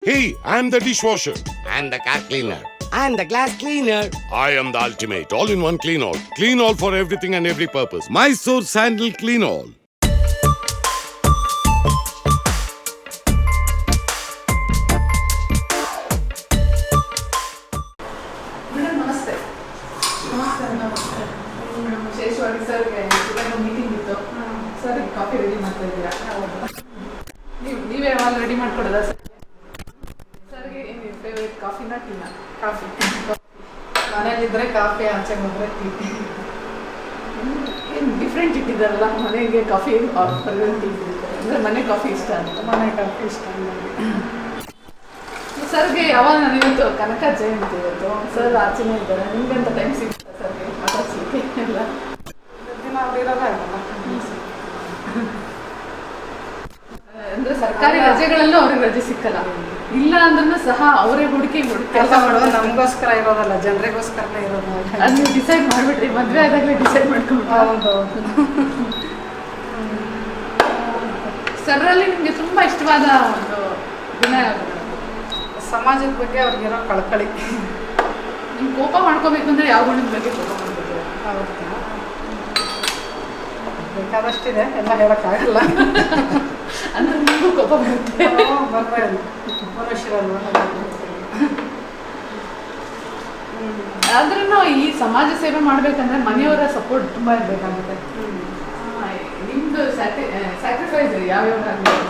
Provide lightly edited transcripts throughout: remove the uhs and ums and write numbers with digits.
Hey, I'm the dishwasher. I'm the car cleaner. I'm the glass cleaner. I am the ultimate all-in-one clean all. Clean all for everything and every purpose. Mysore Sandal Clean All. Madam ನಮಸ್ತೆ. ನಮಸ್ತೆ madam, ವಿಶೇಷವಾಗಿ ಸರ್ಗೆ ಇವಾಗ meeting ಇತ್ತು. Sir coffee ready ಮಾಡ್ತಾ ಇದ್ದೀರಾ? ನೀವೇ ಯಾವಾಗ ರೆಡಿ ಮಾಡ್ಕೊಡೋದಾ ಸರ್? ಸರ್ಗೆ ಏನು ಫೇವ್ರೇಟ್ ಕಾಫಿನ ಟೀನಾ? ಕಾಫಿ. ಮನೇಲಿದ್ರೆ ಕಾಫಿ, ಆಚೆ ಹೋದ್ರೆ ಟೀ. ಏನು ಡಿಫ್ರೆಂಟ್ ಇಟ್ಟಿದ್ದಾರಲ್ಲ, ಮನೆಗೆ ಕಾಫಿ ಟೀ ಅಂದರೆ ಮನೆ ಕಾಫಿ ಇಷ್ಟ ಅಂತ. ಮನೆ ಕಾಫಿ ಇಷ್ಟ ನನಗೆ. ಸರ್ಗೆ ಯಾವಾಗ ನಾನು ಇವತ್ತು ಕನಕ ಜಯಂತಿ ಇವತ್ತು ಸರ್ ಆಚೆನೇ ಇದ್ದಾರೆ. ನಿಮ್ಗಂತ ಟೈಮ್ ಸಿಗುತ್ತೆ ಸರ್ಗೆ ಮಾತಾಡ್ಸಲಿಕ್ಕೆ ಎಲ್ಲ? ದಿನ ಅವ್ರಿರೋದಾಗಲ್ಲ. ಅಂದ್ರೆ ಸರ್ಕಾರಿ ರಜೆಗಳಲ್ಲೂ ಅವ್ರಿಗೆ ರಜೆ ಸಿಕ್ಕಲ್ಲ. ಇಲ್ಲ ಅಂದ್ರೂ ಸಹ ಅವರೇ ಹುಡುಕಿ ಕೆಲಸ ಮಾಡೋದು ನಮಗೋಸ್ಕರ ಇರೋದಲ್ಲ, ಜನರಿಗೋಸ್ಕರನೇ ಇರೋದು. ಅದು ನೀವು ಡಿಸೈಡ್ ಮಾಡಿಬಿಟ್ರಿ, ಮದುವೆ ಆದಾಗಲೇ ಡಿಸೈಡ್ ಮಾಡ್ಕೊಂಡು. ಹೌದು. ಸರ್ರಲ್ಲಿ ನಿಮಗೆ ತುಂಬ ಇಷ್ಟವಾದ ಒಂದು ಗುಣ ಯಾವುದು? ಸಮಾಜದ ಬಗ್ಗೆ ಅವ್ರಿಗಿರೋ ಕಳಕಳಿ. ನೀವು ಕೋಪ ಮಾಡ್ಕೋಬೇಕು ಅಂದರೆ ಯಾವ ಗುಣದ ಬಗ್ಗೆ ಕೋಪ ಮಾಡ್ಬೇಕು? ಹೌದು, ಬೇಕಾದಷ್ಟಿದೆ, ಎಲ್ಲ ಹೇಳೋಕ್ಕಾಗಲ್ಲ. ಅಂದ್ರೆ ನಿಮಗೂ ಕೋಪ ಬರುತ್ತೆ? ಬರ್ತಾ ಇಲ್ಲ, ಮನುಷ್ಯರಲ್ವ. ಆದ್ರೂ ಈ ಸಮಾಜ ಸೇವೆ ಮಾಡ್ಬೇಕಂದ್ರೆ ಮನೆಯವರ ಸಪೋರ್ಟ್ ತುಂಬ ಇರಬೇಕಾಗುತ್ತೆ. ನಿಮ್ಮದು ಸ್ಯಾಕ್ರಿಫೈಸ್ ಯಾವ್ಯಾವ ಆಗಬೇಕು?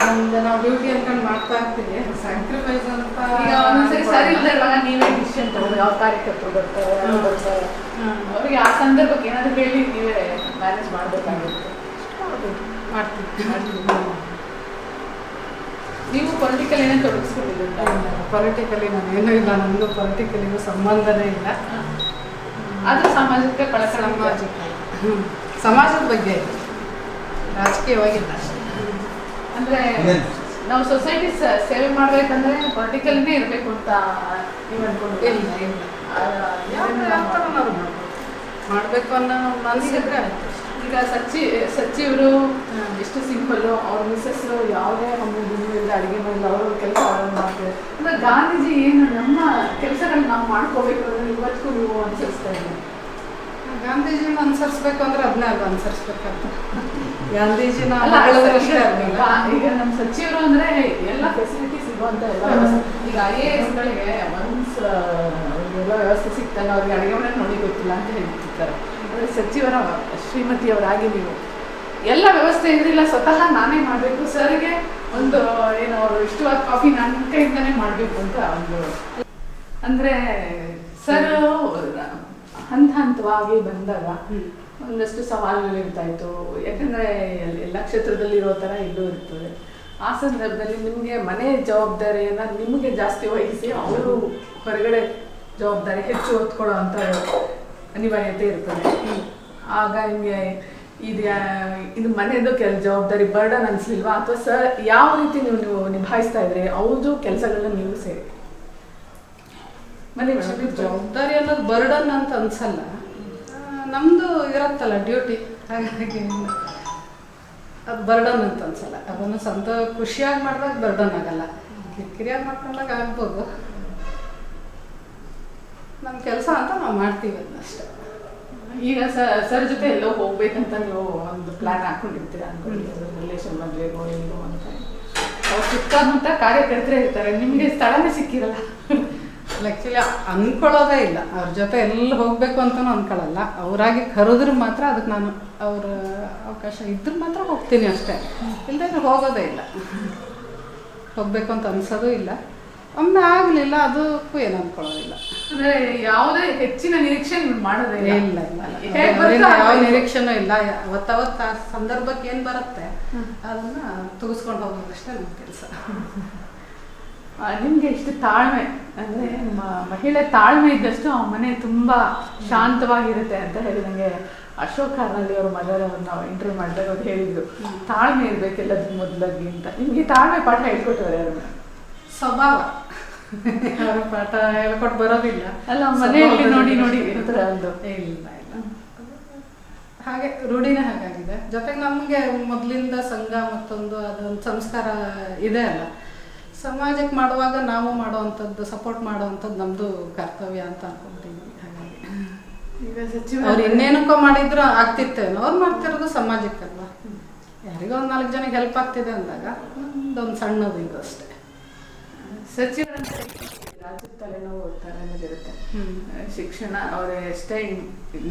ನಮ್ದು ನಾವು ಡ್ಯೂಟಿ ಅನ್ಕೊಂಡು ಮಾಡ್ತಾ ಇರ್ತೀವಿ. ಸ್ಯಾಕ್ರಿಫೈಸ್ ಅಂತ ಈಗ ಒಂದೊಂದ್ಸರಿ ಸರಿ ಇಲ್ಲದೆ ಇರುವಾಗ ನೀವೇ ಡಿಸಿಷನ್ ತಗೊಂಡು ಯಾವ ಕಾರ್ಯಕರ್ತರು ಬರ್ತಾರೆ, ಯಾರು ಬರ್ತಾರೆ, ಅವರಿಗೆ ಆ ಸಂದರ್ಭಕ್ಕೆ ಏನಾದರೂ ಹೇಳಿ ನೀವೇ ಮ್ಯಾನೇಜ್ ಮಾಡಬೇಕಾಗುತ್ತೆ. ಮಾಡ್ತೀವಿ. ನೀವು ಪೊಲಿಟಿಕಲ್ ಏನೇ ತೊಡಗಿಸ್ಕೊಂಡಿದ್ದೀರಾ? ಪೊಲಿಟಿಕಲಿ ನಾನು ಏನೂ ಇಲ್ಲ, ನನಗೂ ಪೊಲಿಟಿಕಲಿಗೂ ಸಂಬಂಧನೇ ಇಲ್ಲ. ಆದರೂ ಸಾಮಾಜಿಕ ಕಳಕಳ ಸಮಾಜದ ಬಗ್ಗೆ ಇದೆ, ರಾಜಕೀಯವಾಗಿಲ್ಲ ಅಷ್ಟೇ. ಅಂದರೆ ನಾವು ಸೊಸೈಟಿ ಸೇವೆ ಮಾಡಬೇಕಂದ್ರೆ ಪೊಲಿಟಿಕಲ್ನೇ ಇರಬೇಕು ಅಂತ ನೀವು ಅನ್ಕೊಂಡು? ಇಲ್ಲ ಇಲ್ಲ, ಯಾವ ಥರ ನಾವು ಮಾಡಬೇಕು ಅನ್ನೋ ಮನಸ್ಸಿದ್ರೆ ಆಯಿತು. ಈಗ ಸಚಿವರು ಎಷ್ಟು ಸಿಂಪಲ್ಲು, ಅವ್ರ ಮಿಸ್ಸಸ್ಸು ಯಾವುದೇ ಇಲ್ಲ ಅಡುಗೆ ಮೇಲೆ ಅವರು ಕೆಲಸ ಮಾಡ್ತಾರೆ. ಅಂದರೆ ಗಾಂಧೀಜಿ ಏನು ನಮ್ಮ ಕೆಲಸಗಳನ್ನ ನಾವು ಮಾಡ್ಕೋಬೇಕು ಅಂದರೆ ಇವತ್ತಿಗೂ ನೀವು ಅನುಸರಿಸ್ತಾ ಇದ್ದೀವಿ. ಗಾಂಧೀಜಿನ ಅನುಸರಿಸ್ಬೇಕು ಅಂದ್ರೆ ಅದನ್ನೇ ಅದು ಅನುಸರಿಸ್ಬೇಕಂತ. ಗಾಂಧೀಜಿನ ಈಗ ನಮ್ಮ ಸಚಿವರು ಅಂದರೆ ಎಲ್ಲ ಫೆಸಿಲಿಟಿ ಸಿಗುವಂಥ ಎಲ್ಲ ಈಗ IAS ಒನ್ಸ್ ಎಲ್ಲ ವ್ಯವಸ್ಥೆ ಸಿಗ್ತಾಗ ಅವ್ರಿಗೆ ಅಡುಗೆ ಮನೆ ನೋಡಿ ಗೊತ್ತಿಲ್ಲ ಅಂತ ಹೇಳ್ತಿರ್ತಾರೆ. ಅಂದರೆ ಸಚಿವರ ಶ್ರೀಮತಿಯವರಾಗಿ ನೀವು ಎಲ್ಲ ವ್ಯವಸ್ಥೆ ಇರಲಿಲ್ಲ, ಸ್ವತಃ ನಾನೇ ಮಾಡಬೇಕು, ಸರ್ಗೆ ಒಂದು ಏನು ಅವರು ಇಷ್ಟವಾದ ಕಾಫಿ ನನ್ನ ಕೈಯಿಂದನೇ ಮಾಡಬೇಕು ಅಂತ ಒಂದು. ಅಂದರೆ ಸರ್ ಹಂತ ಹಂತವಾಗಿ ಬಂದಾಗ ಒಂದಷ್ಟು ಸವಾಲುಗಳಿರ್ತಾ ಇತ್ತು. ಯಾಕಂದರೆ ಎಲ್ಲ ಕ್ಷೇತ್ರದಲ್ಲಿ ಇರೋ ಥರ ಇಲ್ಲೂ ಇರ್ತದೆ. ಆ ಸಂದರ್ಭದಲ್ಲಿ ನಿಮಗೆ ಮನೆ ಜವಾಬ್ದಾರಿಯನ್ನು ನಿಮಗೆ ಜಾಸ್ತಿ ವಹಿಸಿ ಅವರು ಹೊರಗಡೆ ಜವಾಬ್ದಾರಿ ಹೆಚ್ಚು ಹೊತ್ಕೊಳ್ಳೋ ಅಂಥ ಅನಿವಾರ್ಯತೆ ಇರ್ತದೆ. ಆಗ ನಿಮಗೆ ಇದು ಮನೆಯದು ಜವಾಬ್ದಾರಿ ಬರ್ಡನ್ ಅನಿಸ್ಲಿಲ್ವಾ? ಅಥವಾ ಸರ್ ಯಾವ ರೀತಿ ನೀವು ನಿಭಾಯಿಸ್ತಾ ಇದ್ರಿ ಅವ್ರದ್ದು ಕೆಲಸಗಳನ್ನ ನೀವು ಸೇರಿ? ಮನೆ ಜವಾಬ್ದಾರಿ ಅನ್ನೋದು ಬರ್ಡನ್ ಅಂತ ಅನ್ಸಲ್ಲ, ನಮ್ಮದು ಇರತ್ತಲ್ಲ ಡ್ಯೂಟಿ, ಹಾಗಾಗಿ ಅದು ಬರ್ಡನ್ ಅಂತ ಅನ್ಸಲ್ಲ. ಅದನ್ನು ಸ್ವಂತ ಖುಷಿಯಾಗಿ ಮಾಡಿದಾಗ ಬರ್ಡನ್ ಆಗಲ್ಲ, ಕಿರಿಕಿರಿಯಾಗಿ ಮಾಡ್ಕೊಂಡಾಗ ಆಗ್ಬೋದು. ನಮ್ಮ ಕೆಲಸ ಅಂತ ನಾವು ಮಾಡ್ತೀವಿ ಅದನ್ನಷ್ಟೇ. ಈಗ ಸರ್ ಜೊತೆ ಎಲ್ಲೋ ಹೋಗ್ಬೇಕಂತ ನೀವು ಒಂದು ಪ್ಲಾನ್ ಹಾಕೊಂಡಿರ್ತೀರ ಅನ್ಕೊಂಡಿದ್ದೀರ, ರಿಲೇಷನ್ ಮದುವೆಗೋ ಏನೋ ಅಂತ. ಅವ್ರು ಸುತ್ತಮುತ್ತ ಕಾರ್ಯಕರ್ತರೇ ಇರ್ತಾರೆ, ನಿಮಗೆ ಸ್ಥಳನೇ ಸಿಕ್ಕಿರಲ್ಲ. ಆ್ಯಕ್ಚುಲಿ ಅಂದ್ಕೊಳ್ಳೋದೇ ಇಲ್ಲ, ಅವ್ರ ಜೊತೆ ಎಲ್ಲ ಹೋಗಬೇಕು ಅಂತಲೂ ಅಂದ್ಕೊಳ್ಳಲ್ಲ. ಅವರಾಗಿ ಕರೆದ್ರೆ ಮಾತ್ರ ಅದಕ್ಕೆ ನಾನು ಅವ್ರ ಅವಕಾಶ ಇದ್ರೆ ಮಾತ್ರ ಹೋಗ್ತೀನಿ ಅಷ್ಟೇ, ಇಲ್ಲದ್ರೆ ಹೋಗೋದೇ ಇಲ್ಲ. ಹೋಗಬೇಕು ಅಂತ ಅನ್ಸೋದು ಇಲ್ಲ. ಒಮ್ಮೆ ಆಗಲಿಲ್ಲ ಅದಕ್ಕೂ ಏನು ಅಂದ್ಕೊಳ್ಳೋದಿಲ್ಲ. ಅಂದರೆ ಯಾವುದೇ ಹೆಚ್ಚಿನ ನಿರೀಕ್ಷೆ ಮಾಡೋದೇ ಇಲ್ಲ. ಇಲ್ಲ, ಯಾವ ನಿರೀಕ್ಷೆನೂ ಇಲ್ಲ. ಅವತ್ತವತ್ತು ಆ ಸಂದರ್ಭಕ್ಕೆ ಏನು ಬರುತ್ತೆ ಅದನ್ನು ತುಗಿಸ್ಕೊಂಡು ಹೋಗೋದಷ್ಟೇ ನಮ್ಮ ಕೆಲಸ. ನಿಮಗೆ ಇಷ್ಟು ತಾಳ್ಮೆ, ಅಂದರೆ ಮಹಿಳೆ ತಾಳ್ಮೆ ಇದ್ದಷ್ಟು ಆ ಮನೆ ತುಂಬ ಶಾಂತವಾಗಿರುತ್ತೆ ಅಂತ ಹೇಳಿ ನನಗೆ ಅಶೋಕ್ ಕಾರ್ನಲ್ಲಿ ಅವ್ರ ಮದರ್ ನಾವು ಇಂಟರ್ವ್ಯೂ ಮಾಡಿದಾಗ ಅವ್ರು ಹೇಳಿದ್ರು, ತಾಳ್ಮೆ ಇರಬೇಕೆಲ್ಲದ್ರ ಮೊದಲಾಗಿ ಅಂತ. ನಿಮಗೆ ತಾಳ್ಮೆ ಪಾಠ ಹೇಳ್ಕೊಟ್ಟವ್ರೆ ಅವ್ರನ್ನ? ಸ್ವಭಾವ ಅವ್ರ ಪಾಠ ಹೇಳ್ಕೊಟ್ಟು ಬರೋದಿಲ್ಲ ಅಲ್ಲ, ಮನೆಯಲ್ಲಿ ನೋಡಿ ನೋಡಿ ಇರ್ತಾರೆ ಅದು. ಇಲ್ಲ ಇಲ್ಲ, ಹಾಗೆ ರೂಢಿನೇ ಹಾಗಾಗಿದೆ. ಜೊತೆಗೆ ನಮಗೆ ಮೊದಲಿಂದ ಸಂಘ ಮತ್ತೊಂದು ಅದೊಂದು ಸಂಸ್ಕಾರ ಇದೆ ಅಲ್ಲ, ಸಮಾಜಕ್ಕೆ ಮಾಡುವಾಗ ನಾವು ಮಾಡುವಂಥದ್ದು ಸಪೋರ್ಟ್ ಮಾಡುವಂಥದ್ದು ನಮ್ಮದು ಕರ್ತವ್ಯ ಅಂತ ಅನ್ಕೊಂಡಿದ್ವಿ. ಹಾಗಾಗಿ ಈಗ ಸಚಿವ ಅವ್ರು ಇನ್ನೇನಕ್ಕೋ ಮಾಡಿದ್ರು ಆಗ್ತಿತ್ತೇನೋ, ಅವ್ರು ಮಾಡ್ತಿರೋದು ಸಮಾಜಕ್ಕಲ್ವಾ, ಯಾರಿಗೋ ಒಂದು 4 ಜನಕ್ಕೆ ಹೆಲ್ಪ್ ಆಗ್ತಿದೆ ಅಂದಾಗ ಒಂದು ಸಣ್ಣದು ಇದು ಅಷ್ಟೇ. ಸಚಿವರಂತ ರಾಜ್ಯದ ತಲೆನೋವು ತಲೆನೋವಿರುತ್ತೆ. ಶಿಕ್ಷಣ ಅವ್ರು ಎಷ್ಟೇ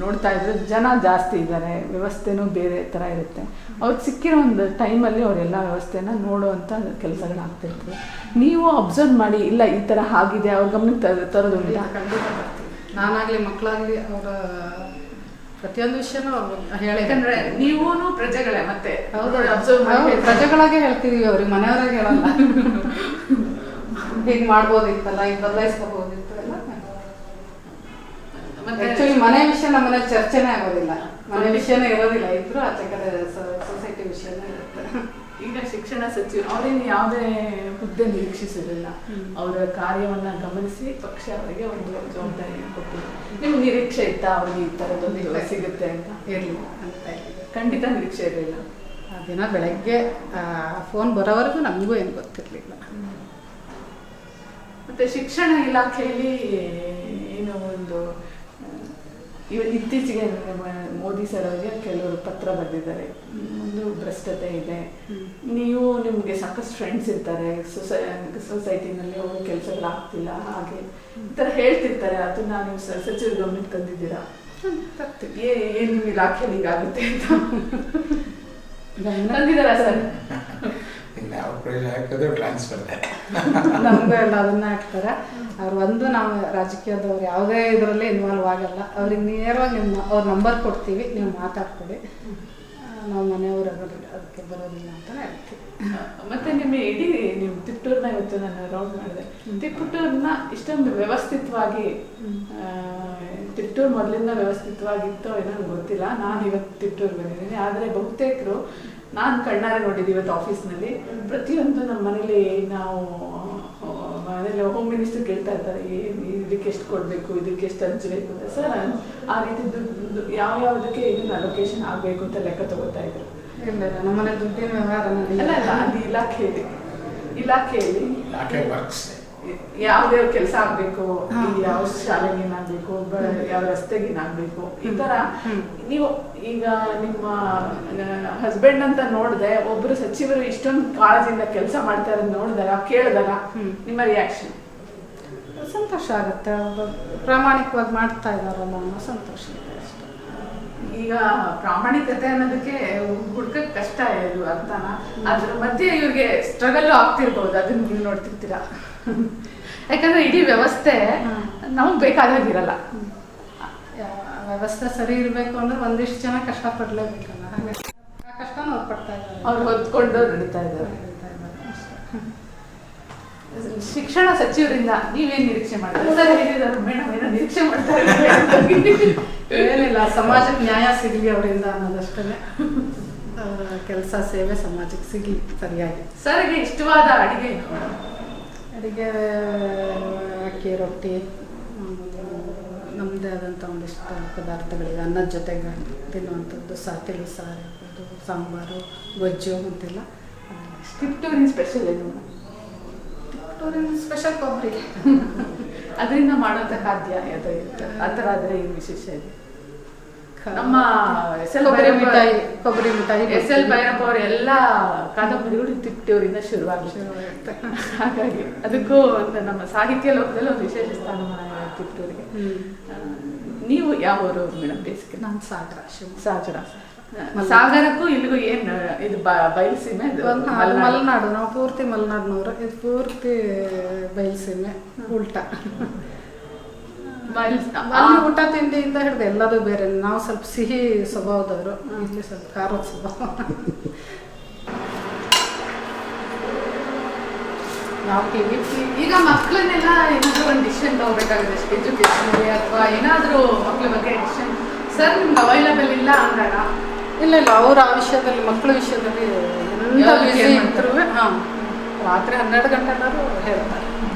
ನೋಡ್ತಾ ಇದ್ರು ಜನ ಜಾಸ್ತಿ ಇದ್ದಾರೆ, ವ್ಯವಸ್ಥೆನೂ ಬೇರೆ ಥರ ಇರುತ್ತೆ. ಅವ್ರಿಗೆ ಸಿಕ್ಕಿರೋ ಒಂದು ಟೈಮಲ್ಲಿ ಅವರೆಲ್ಲ ವ್ಯವಸ್ಥೆನ ನೋಡುವಂಥ ಕೆಲಸಗಳಾಗ್ತಿರ್ತದೆ. ನೀವು ಅಬ್ಸರ್ವ್ ಮಾಡಿ, ಇಲ್ಲ ಈ ಥರ ಆಗಿದೆ ಅವ್ರ ಗಮನಕ್ಕೆ ತರೋದು ಉಂಟಾ? ಖಂಡಿತ ಬರ್ತೀವಿ. ನಾನಾಗಲಿ ಮಕ್ಕಳಾಗಲಿ ಅವರ ಪ್ರತಿಯೊಂದು ವಿಷಯನೂ ಅವ್ರು ಹೇಳಿ, ಯಾಕಂದ್ರೆ ನೀವೂ ಪ್ರಜೆಗಳೇ, ಮತ್ತೆ ಪ್ರಜೆಗಳಾಗೆ ಹೇಳ್ತಿದೀವಿ, ಅವ್ರಿಗೆ ಮನೆಯವ್ರಾಗೆ ಹೇಳಲ್ಲ. ಹೀಗೆ ಮಾಡ್ಬೋದಿತ್ತಲ್ಲ, ಈಗ ಬದಲಾಯಿಸ್ಕೋಬೋದಿತ್ತು ಎಲ್ಲ. ಆಕ್ಚುಲಿ ಮನೆ ವಿಷಯ ನಮ್ಮ ಮನೇಲಿ ಚರ್ಚೆನೇ ಆಗೋದಿಲ್ಲ, ಮನೆ ವಿಷಯನೇ ಇರೋದಿಲ್ಲ, ಇದ್ರು ಆಚೆ ಕಡೆ ಸೊಸೈಟಿ ವಿಷಯನೇ ಇರುತ್ತೆ. ಈಗ ಶಿಕ್ಷಣ ಸಚಿವರು ಅವರೇನು ಯಾವುದೇ ಹುದ್ದೆ ನಿರೀಕ್ಷಿಸಿರಲಿಲ್ಲ, ಅವರ ಕಾರ್ಯವನ್ನ ಗಮನಿಸಿ ಪಕ್ಷ ಅವರಿಗೆ ಒಂದು ಜವಾಬ್ದಾರಿ ಕೊಟ್ಟಿದೆ. ನಿಮ್ಗೆ ನಿರೀಕ್ಷೆ ಇತ್ತಾ ಅವ್ರಿಗೆ ಈ ಥರದೊಂದು ಸಿಗುತ್ತೆ ಅಂತ? ಇರಲಿಲ್ಲ ಅಂತ ಖಂಡಿತ ನಿರೀಕ್ಷೆ ಇರಲಿಲ್ಲ. ಆ ದಿನ ಬೆಳಗ್ಗೆ ಫೋನ್ ಬರೋವರೆಗೂ ನಮಗೂ ಏನು ಗೊತ್ತಿರಲಿಲ್ಲ. ಮತ್ತೆ ಶಿಕ್ಷಣ ಇಲಾಖೆಯಲ್ಲಿ ಏನು ಒಂದು ಇತ್ತೀಚೆಗೆ ಮೋದಿ ಸರ್ ಅವರಿಗೆ ಕೆಲವರು ಪತ್ರ ಬರೆದಿದ್ದಾರೆ, ಒಂದು ಭ್ರಷ್ಟತೆ ಇದೆ, ನೀವು ನಿಮಗೆ ಸಾಕಷ್ಟು ಫ್ರೆಂಡ್ಸ್ ಇರ್ತಾರೆ ಸೊಸೈಟಿನಲ್ಲಿ, ಅವರು ಕೆಲಸಗಳಾಗ್ತಿಲ್ಲ, ಹಾಗೆ ಈ ಥರ ಹೇಳ್ತಿರ್ತಾರೆ. ಅದನ್ನ ನೀವು ಸಚಿವ ಗಮನಕ್ಕೆ ತಂದಿದ್ದೀರಾ? ಏನು ನಿಮ್ಮ ಇಲಾಖೆಯಲ್ಲಿ ಹೀಗಾಗುತ್ತೆ ಅಂತ ತಂದಿದ್ದಾರಾ ಸರ್? ನಮಗೂ ಎಲ್ಲ ಅದನ್ನ ಹಾಕ್ತಾರೆ. ಅವ್ರು ನಾವು ರಾಜಕೀಯದವ್ರು ಯಾವುದೇ ಇದರಲ್ಲಿ ಇನ್ವಾಲ್ವ್ ಆಗಲ್ಲ. ಅವ್ರಿಗೆ ನೇರವಾಗಿ ಅವ್ರ ನಂಬರ್ ಕೊಡ್ತೀವಿ, ನೀವು ಮಾತಾಡ್ಕೊಡಿ, ನಾವು ಮನೆಯವರು ಅದಕ್ಕೆ ಬರೋದಿಲ್ಲ ಅಂತ ಹೇಳ್ತೀವಿ. ಮತ್ತೆ ನಿಮ್ಮ ಇಡೀ ನೀವು ತಿಪ್ಟೂರ್ನ ಇವತ್ತು ನಾನು ರೌಂಡ್ ಮಾಡಿದೆ, ತಿಪ್ಟೂರ್ನ ಇಷ್ಟೊಂದು ವ್ಯವಸ್ಥಿತವಾಗಿ, ತಿಪ್ಟೂರು ಮೊದಲಿಂದ ವ್ಯವಸ್ಥಿತವಾಗಿತ್ತೋ ಏನೋ ಗೊತ್ತಿಲ್ಲ, ನಾನು ಇವತ್ತು ತಿಪ್ಟೂರು ಬಂದಿದ್ದೀನಿ. ಆದರೆ ಬಹುತೇಕರು ನಾನು ಕಣ್ಣಾರೆ ನೋಡಿದ್ದೆ ಇವತ್ತು ಆಫೀಸ್ನಲ್ಲಿ, ಪ್ರತಿಯೊಂದು ನಮ್ಮ ಮನೇಲಿ ನಾವು ಮನೇಲಿ ಹೋಮ್ ಮಿನಿಸ್ಟರ್ ಕೇಳ್ತಾ ಇರ್ತಾರೆ, ಇದಕ್ಕೆ ಎಷ್ಟು ಕೊಡಬೇಕು, ಇದಕ್ಕೆ ಎಷ್ಟು ಹಂಚಬೇಕು ಅಂತ. ಸರ್ ಆ ರೀತಿ ದುಡ್ಡು ಯಾವುದಕ್ಕೆ ಇದನ್ನ ಅಲೋಕೇಶನ್ ಆಗಬೇಕು ಅಂತ ಲೆಕ್ಕ ತಗೋತಾ ಇದ್ರು. ಇಲ್ಲ ನಮ್ಮನೆ ದುಡ್ಡಿನ ವ್ಯವಹಾರ ಅಲ್ಲ ಅದು ಇಲಾಖೆಯಲ್ಲಿ ಯಾವುದೇ ಕೆಲಸ ಆಗ್ಬೇಕು, ಯಾವ ಶಾಲೆಗೆ ಏನಾಗ್ಬೇಕು, ಯಾವ ರಸ್ತೆಗೆ ಏನಾಗ್ಬೇಕು, ಈ ತರ ನೀವು ಈಗ ನಿಮ್ಮ ಹಸ್ಬೆಂಡ್ ಅಂತ ನೋಡಿದೆ, ಒಬ್ರು ಸಚಿವರು ಇಷ್ಟೊಂದು ಕಾಳಜಿಯಿಂದ ಕೆಲಸ ಮಾಡ್ತಾ ಇರೋದು ನೋಡಿದಾಗ ಕೇಳಿದಾಗ ನಿಮ್ಮ ರಿಯಾಕ್ಷನ್? ಸಂತೋಷ ಆಗುತ್ತೆ, ಅವರು ಪ್ರಾಮಾಣಿಕವಾಗಿ ಮಾಡ್ತಾ ಇದಾರಲ್ಲ ಅನ್ನೋ ಸಂತೋಷ ಇದೆ ಅಷ್ಟೇ. ಈಗ ಪ್ರಾಮಾಣಿಕತೆ ಅನ್ನೋದಕ್ಕೆ ಹುಡ್ಕಕ್ ಕಷ್ಟ ಇದು ಅರ್ಥನ, ಅದ್ರ ಮಧ್ಯೆ ಇವ್ರಿಗೆ ಸ್ಟ್ರಗಲ್ ಆಗ್ತಿರ್ಬೋದು, ಅದನ್ನ ನೀವು ನೋಡ್ತಿರ್ತೀರಾ. ಯಾಕಂದ್ರೆ ಇಡೀ ವ್ಯವಸ್ಥೆ ನಮಗ್ ಬೇಕಾದಾಗಿರಲ್ಲ. ವ್ಯವಸ್ಥೆ ಸರಿ ಇರಬೇಕು ಅಂದ್ರೆ ಒಂದಿಷ್ಟು ಜನ ಕಷ್ಟಪಡ್ಲೇಬೇಕಲ್ಲ, ಹಾಗೆ ಆ ಕಷ್ಟನ ಅವ್ರು ಪಡ್ತಾ ಇದ್ದಾರೆ, ಅವ್ರು ಹೊತ್ಕೊಂಡು ನಡೀತಾ ಇದ್ದಾರೆ. ಶಿಕ್ಷಣ ಸಚಿವರಿಂದ ನೀವೇನ್ ನಿರೀಕ್ಷೆ ಮಾಡ್ತಾರೆ? ಮೇಡಮ್ ಏನೋ ನಿರೀಕ್ಷೆ ಮಾಡ್ತಾರೆ. ಏನಿಲ್ಲ, ಸಮಾಜಕ್ಕೆ ನ್ಯಾಯ ಸಿಗಲಿ ಅವರಿಂದ ಅನ್ನೋದಷ್ಟೇ. ಅವರ ಕೆಲಸ ಸೇವೆ ಸಮಾಜಕ್ಕೆ ಸಿಗಲಿ ಸರಿಯಾಗಿ. ಸರ್ಗೆ ಇಷ್ಟವಾದ ಅಡಿಗೆ ಅಡಿಗೆ ಅಕ್ಕಿ ರೊಟ್ಟಿ, ನಮ್ಮದೇ ಆದಂಥ ಒಂದಿಷ್ಟು ಪದಾರ್ಥಗಳಿವೆ, ಅನ್ನದ ಜೊತೆಗೆ ತಿನ್ನುವಂಥದ್ದು, ತಿಳಿಸಾರು ಇರ್ಬೋದು, ಸಾಂಬಾರು, ಗೊಜ್ಜು ಅಂತೆಲ್ಲ. ತಿಪ್ಟೂರಿನ ಸ್ಪೆಷಲ್ ಏನು? ತಿಪ್ಟೂರಿನ ಸ್ಪೆಷಲ್ ಕೊಬ್ಬರಿ, ಅದರಿಂದ ಮಾಡುವಂಥ ಖಾದ್ಯ ಅದು ಇರುತ್ತೆ. ಆ ಥರ ಆದರೆ ಏನು ವಿಶೇಷ ಇದೆ? ನಮ್ಮ ಕೊಬ್ಬರಿ ಮಿಠಾಯಿ, ಎಸ್.ಎಲ್. ಭೈರಪ್ಪ ಅವರ ಎಲ್ಲ ಕಾದಂಬರಿಗಳು ತಿಪ್ಟೂರಿಂದ ಶುರುವಾಗುತ್ತೆ. ಹಾಗಾಗಿ ಅದಕ್ಕೂ ಒಂದು ನಮ್ಮ ಸಾಹಿತ್ಯ ಲೋಕದಲ್ಲಿ ಒಂದು ವಿಶೇಷ ಸ್ಥಾನಮಾನ ತಿಪ್ಟೂರಿಗೆ. ನೀವು ಯಾವ ಊರು ಮೇಡಮ್? ಬೇಸಿಗೆ ನಾನು ಸಾಗರ. ಸಾಗರಕ್ಕೂ ಇಲ್ಲಿಗೂ ಏನು ಇದು ಬಯಲುಸೀಮೆ? ಮಲೆನಾಡು, ನಾವು ಪೂರ್ತಿ ಮಲೆನಾಡಿನವರು, ಇದು ಪೂರ್ತಿ ಬಯಲುಸೀಮೆ ಉಲ್ಟಾ. ಅಲ್ಲಿ ಊಟ ತಿಂಡಿಯಿಂದ ಹಿಡಿದು ಎಲ್ಲದೂ ಬೇರೆ. ನಾವು ಸ್ವಲ್ಪ ಸಿಹಿ ಸ್ವಭಾವದವರು, ಇಲ್ಲಿ ಸ್ವಲ್ಪ ಖಾರದ ಸ್ವಭಾವ. ನಾವು ಈಗ ಮಕ್ಕಳನ್ನೆಲ್ಲ ಏನಾದರೂ ಒಂದು ಡಿಸಿಷನ್ ತಗೋಬೇಕಾಗುತ್ತೆ, ಎಜುಕೇಷನಲ್ಲಿ ಅಥವಾ ಏನಾದರೂ ಮಕ್ಕಳ ಬಗ್ಗೆ ಡಿಸಿಷನ್ ಸರ್ ನಿಮ್ಗೆ ಅವೈಲಬಲ್ ಇಲ್ಲ ಅಂದಾಗ? ಇಲ್ಲ ಅವ್ರ ಆ ವಿಷಯದಲ್ಲಿ, ಮಕ್ಕಳ ವಿಷಯದಲ್ಲಿ ರಾತ್ರಿ 12 ಗಂಟೆನಾದ್ರು ಹೇಳ್ತಾರೆ.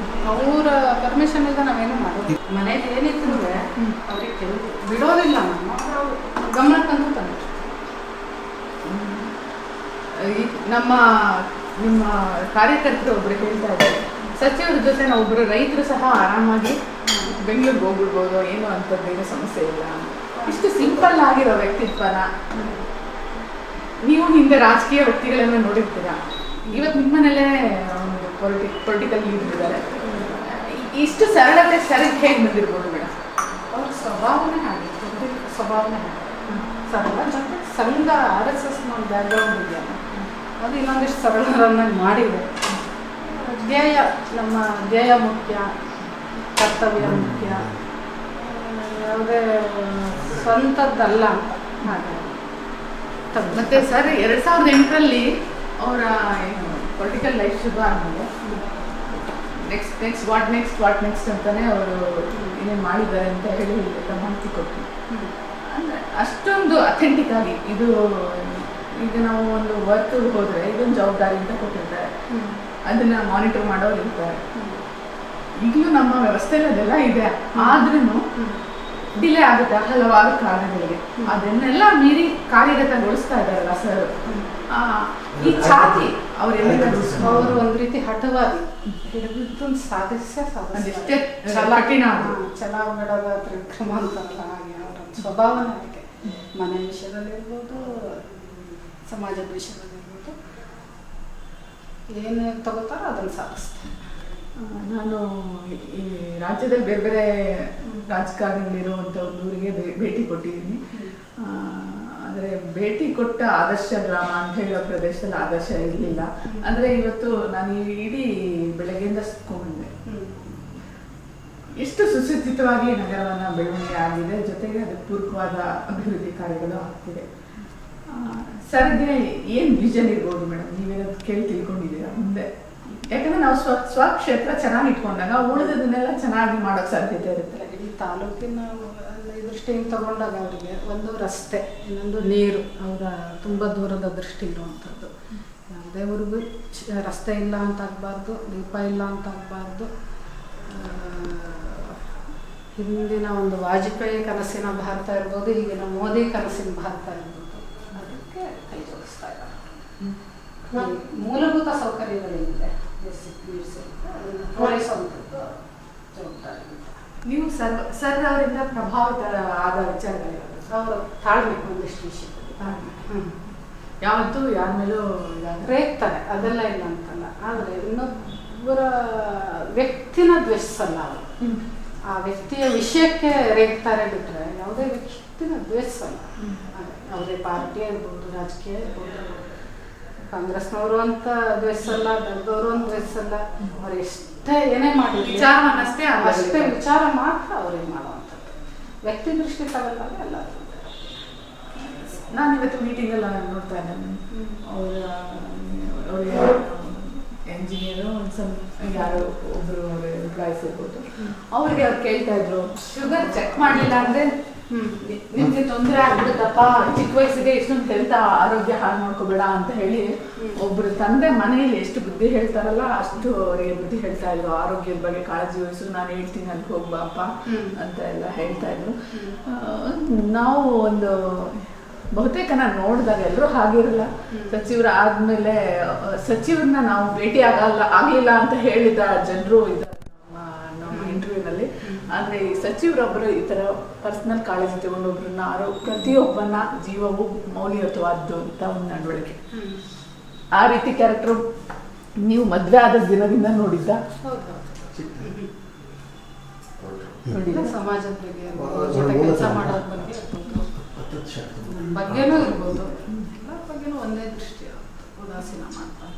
ಅವರ ಪರ್ಮಿಷನ್ ಇಲ್ಲದೆ ನಾವೇನು ಮಾಡೋದು. ಮನೇಲಿ ಏನಿದ್ರು ಅವ್ರಿಗೆ ಬಿಡೋದಿಲ್ಲ, ನಾವು ಗಮನಕ್ಕಂತೂ ತಂದು. ನಿಮ್ಮ ಕಾರ್ಯಕರ್ತರು ಒಬ್ರು ಹೇಳ್ತಾ ಇದ್ದಾರೆ, ಸಚಿವರ ಜೊತೆ ನಾವೊಬ್ಬರು ರೈತರು ಸಹ ಆರಾಮಾಗಿ ಬೆಂಗಳೂರಿಗೆ ಹೋಗ್ಬಿಡ್ಬೋದು, ಏನು ಅಂಥದ್ದೇನು ಸಮಸ್ಯೆ ಇಲ್ಲ. ಇಷ್ಟು ಸಿಂಪಲ್ ಆಗಿರೋ ವ್ಯಕ್ತಿತ್ವನ ನೀವು ಹಿಂದೆ ರಾಜಕೀಯ ವ್ಯಕ್ತಿಗಳನ್ನ ನೋಡಿರ್ತೀರ, ಇವತ್ತು ನಿಮ್ಮನೇಲೇ ಒಂದು ಪೊಲಿಟಿಕಲ್ ಲೀಡರ್ ಇದ್ದಾರೆ. ಇಷ್ಟು ಸರಳತೆ ಸರಿಗೆ ಹೇಗೆ ಬಂದಿರ್ಬೋದು ಮೇಡಮ್? ಅವ್ರ ಸ್ವಭಾವನೇ ಹಾಗೆ, ಸ್ವಭಾವನೇ ಹಾಗೆ ಸರಳ. ಜೊತೆ ಸಂಘ RSS ಒಂದು ಬ್ಯಾಕ್ಗ್ರೌಂಡ್ ಇದೆಯಲ್ಲ, ಅದು ಇನ್ನೊಂದಿಷ್ಟು ಸರಳರನ್ನಾಗಿ ಮಾಡಿದೆ. ನಮ್ಮ ಧ್ಯೇಯ ಮುಖ್ಯ, ಕರ್ತವ್ಯ ಮುಖ್ಯ, ಯಾವುದೇ ಸ್ವಂತದ್ದಲ್ಲ. ಹಾಗೆ ಮತ್ತೆ ಸರ್ 2008ರಲ್ಲಿ ಅವರ ಪೊಲಿಟಿಕಲ್ ಲೈಫ್ ಶುರು ಆದಮೇಲೆ ನೆಕ್ಸ್ಟ್ ವಾಟ್ ನೆಕ್ಸ್ಟ್ ಅಂತಾನೆ ಅವರು ಏನೇನು ಮಾಡಿದ್ದಾರೆ ಅಂತ ಹೇಳಿ ಮಾಹಿತಿ ಕೊಟ್ಟು, ಅಂದರೆ ಅಷ್ಟೊಂದು ಅಥೆಂಟಿಕ್ ಆಗಿ ಇದು ಈಗ ನಾವು ಒಂದು ವರ್ಕ್ ಹೋದರೆ ಇದೊಂದು ಜವಾಬ್ದಾರಿ ಅಂತ ಕೊಟ್ಟಿರ್ತಾರೆ, ಅದನ್ನ ಮಾನಿಟರ್ ಮಾಡೋರು ಇರ್ತಾರೆ. ಈಗಲೂ ನಮ್ಮ ವ್ಯವಸ್ಥೆಯಲ್ಲಿ ಅದೆಲ್ಲ ಇದೆ, ಆದ್ರೂ ಡಿಲೇ ಆಗುತ್ತೆ ಹಲವಾರು ಕಾರಣಗಳಿಗೆ. ಅದನ್ನೆಲ್ಲ ಮೀರಿ ಕಾರ್ಯಗತಗೊಳಿಸ್ತಾ ಇದ್ದಾರಲ್ಲ ಸರ್. ಈ ಛಾತಿ ಅವರು ಒಂದು ರೀತಿ ಹಠವಾದಿ, ಹಿಡಿದು ಸಾಧಿಸೇ ಅದೆಷ್ಟೇ ಕಠಿಣ ಛಲ ಬಿಡೋದ ಕ್ರಮ ಅಂತಾರಲ್ಲ, ಹಾಗೆ ಅವರ ಸ್ವಭಾವನೇ ಅದಕ್ಕೆ. ಮನೆ ವಿಷಯದಲ್ಲಿರ್ಬೋದು, ಸಮಾಜದ ವಿಷಯದಲ್ಲಿರ್ಬೋದು, ಏನು ತಗೋತಾರೋ ಅದನ್ನು ಸಾಧಿಸ್ತಾರೆ. ನಾನು ಈ ರಾಜ್ಯದಲ್ಲಿ ಬೇರೆ ಬೇರೆ ರಾಜಕಾರಣಿಗಳಿರುವಂಥ ಒಂದು ಊರಿಗೆ ಭೇಟಿ ಕೊಟ್ಟಿದ್ದೀನಿ. ಆದರೆ ಭೇಟಿ ಕೊಟ್ಟ ಆದರ್ಶ ಗ್ರಾಮ ಅಂತ ಹೇಳೋ ಪ್ರದೇಶದಲ್ಲಿ ಆದರ್ಶ ಇರಲಿಲ್ಲ. ಅಂದರೆ ಇವತ್ತು ನಾನು ಇಡೀ ಬೆಳಗ್ಗೆಯಿಂದ ಸುತ್ಕೊಂಡ್ಬಂದೆ. ಎಷ್ಟು ಸುಸಜ್ಜಿತವಾಗಿ ನಗರವನ್ನು ಬೆಳವಣಿಗೆ ಆಗಿದೆ, ಜೊತೆಗೆ ಅದಕ್ಕೆ ಪೂರಕವಾದ ಅಭಿವೃದ್ಧಿ ಕಾರ್ಯಗಳು ಆಗ್ತಿದೆ. ಸರ್ಗೆ ಏನು ವಿಷನ್ ಇರ್ಬೋದು ಮೇಡಮ್? ನೀವೇನಾದ್ರು ಕೇಳಿ ತಿಳ್ಕೊಂಡಿದ್ದೀರಾ ಮುಂದೆ? ಯಾಕಂದ್ರೆ ನಾವು ಸ್ವಕ್ಷೇತ್ರ ಚೆನ್ನಾಗಿ ಇಟ್ಕೊಂಡಾಗ ಉಳಿದದನ್ನೆಲ್ಲ ಚೆನ್ನಾಗಿ ಮಾಡೋಕ್ಕೆ ಸಾಧ್ಯತೆ ಇರುತ್ತೆ. ಈ ತಾಲೂಕಿನ ದೃಷ್ಟಿಯಿಂದ ತಗೊಂಡಾಗ ಅವರಿಗೆ ಒಂದು ರಸ್ತೆ, ಇನ್ನೊಂದು ನೀರು, ಅವರ ತುಂಬ ದೂರದ ದೃಷ್ಟಿ ಇರುವಂಥದ್ದು. ಯಾವುದೇ ಊರಿಗೂ ರಸ್ತೆ ಇಲ್ಲ ಅಂತ ಆಗಬಾರ್ದು, ದೀಪ ಇಲ್ಲ ಅಂತ ಆಗಬಾರ್ದು. ಹಿಂದಿನ ಒಂದು ವಾಜಪೇಯಿ ಕನಸಿನ ಭಾರತ ಇರ್ಬೋದು, ಈಗಿನ ಮೋದಿ ಕನಸಿನ ಭಾರತ ಇರ್ಬೋದು, ಅದಕ್ಕೆ ಕೈ ಜೋಡಿಸ್ತಾ ಇದ್ದಾರೆ. ಮೂಲಭೂತ ಸೌಕರ್ಯಗಳಿದೆ, ಅದನ್ನು ಪೂರೈಸುವಂಥದ್ದು ಜವಾಬ್ದಾರಿ. ನೀವು ಸರ್ ಅವರಿಂದ ಪ್ರಭಾವಿತ ಆದ ವಿಚಾರಗಳಿವೆ? ಅವರು ತಾಳ್ಮೆ, ಒಂದಿಷ್ಟು ವಿಷಯದಲ್ಲಿ ಯಾವತ್ತೂ ಯಾರ ಮೇಲೂ ರೇಗ್ತಾರೆ, ಅದೆಲ್ಲ ಇಲ್ಲ ಅಂತಲ್ಲ. ಆದರೆ ಇನ್ನೊಬ್ಬರ ವ್ಯಕ್ತಿನ ದ್ವೇಷಿಸಲ್ಲ ಅವರು. ಆ ವ್ಯಕ್ತಿಯ ವಿಷಯಕ್ಕೆ ರೇಗ್ತಾರೆ ಬಿಟ್ಟರೆ ಯಾವುದೇ ವ್ಯಕ್ತಿನ ದ್ವೇಷಿಸಲ್ಲ. ಯಾವುದೇ ಪಾರ್ಟಿ ಇರ್ಬೋದು, ರಾಜಕೀಯ ಇರ್ಬೋದು, ಕಾಂಗ್ರೆಸ್ನವರು ಅಂತ ದ್ವೇಷಿಸಲ್ಲ, ದೊಡ್ಡವರು ಅಂತ ದ್ವೇಷಿಸಲ್ಲ. ಅವ್ರು ಎಷ್ಟೇ ಏನೇ ಮಾಡಿ ವಿಚಾರವನ್ನಷ್ಟೇ ಅಷ್ಟೇ ವಿಚಾರ ಮಾತ್ರ ಅವ್ರಿಗೆ ಮಾಡುವಂಥದ್ದು. ವ್ಯಕ್ತಿ ದೃಷ್ಟಿ ತಗೊಳ್ಳ ಎಲ್ಲ. ನಾನು ಇವತ್ತು ಮೀಟಿಂಗೆಲ್ಲ ನೋಡ್ತಾ ಇದ್ದೇನೆ, ಅವ್ರಿಗೆ ಎಂಜಿನಿಯರು ಯಾರು ಒಬ್ರು ಎಂಪ್ಲಾಯ್ಸ್ ಇರ್ಬೋದು, ಅವ್ರಿಗೆ ಅವ್ರು ಕೇಳ್ತಾ ಇದ್ರು, ಶುಗರ್ ಚೆಕ್ ಮಾಡಲಿಲ್ಲ ಅಂದ್ರೆ ನಿಮ್ಗೆ ತೊಂದರೆ ಆಗ್ಬಿಡುತ್ತಪ್ಪ, ಚಿಕ್ಕ ವಯಸ್ಸಿಗೆ ಇಷ್ಟೊಂದು ಹೆಲ್ತ್ ಆರೋಗ್ಯ ಹಾಳು ಮಾಡ್ಕೋಬೇಡ ಅಂತ ಹೇಳಿ ಒಬ್ರು ತಂದೆ ಮನೆಯಲ್ಲಿ ಎಷ್ಟು ಬುದ್ಧಿ ಹೇಳ್ತಾರಲ್ಲ ಅಷ್ಟು ಅವರಿಗೆ ಬುದ್ಧಿ ಹೇಳ್ತಾ ಇದ್ರು. ಆರೋಗ್ಯದ ಬಗ್ಗೆ ಕಾಳಜಿ ವಹಿಸು, ನಾನು ಹೇಳ್ತೀನಿ ಅಲ್ಲಿ ಹೋಗ್ಬಾಪ ಅಂತ ಎಲ್ಲ ಹೇಳ್ತಾ ಇದ್ರು. ನಾವು ಒಂದು ಬಹುತೇಕ ನಾನು ನೋಡಿದಾಗ ಎಲ್ಲರೂ ಹಾಗಿರಲ್ಲ. ಸಚಿವರು ಆದ್ಮೇಲೆ ಸಚಿವರನ್ನ ನಾವು ಭೇಟಿ ಆಗಲಿಲ್ಲ ಅಂತ ಹೇಳಿದ ಜನರು ಇದ್ದಾರೆ ನಮ್ಮ ಇಂಟರ್ವ್ಯೂನಲ್ಲಿ. ಆದರೆ ಈ ಸಚಿವರೊಬ್ಬರು ಈ ಥರ ಪರ್ಸನಲ್ ಕಾಳಜಿ ತಗೊಂಡು ಒಬ್ಬರನ್ನ ಪ್ರತಿಯೊಬ್ಬನ ಜೀವವು ಮೌಲ್ಯಯುತವಾದ್ದು ಅಂತ ಒಂದು ನಡವಳಿಕೆ, ಆ ರೀತಿ ಕ್ಯಾರೆಕ್ಟರ್ ನೀವು ಮದುವೆ ಆದ ದಿನದಿಂದ ನೋಡಿದ್ದ? ಸಮಾಜದ ಬಗ್ಗೆ ಜೊತೆ ಕೆಲಸ ಮಾಡೋದ್ರ ಬಗ್ಗೆನೂ ಇರ್ಬೋದು, ಎಲ್ಲ ಬಗ್ಗೆನೂ ಒಂದೇ ದೃಷ್ಟಿ ಉದಾಸೀನ ಮಾಡ್ತಾರೆ.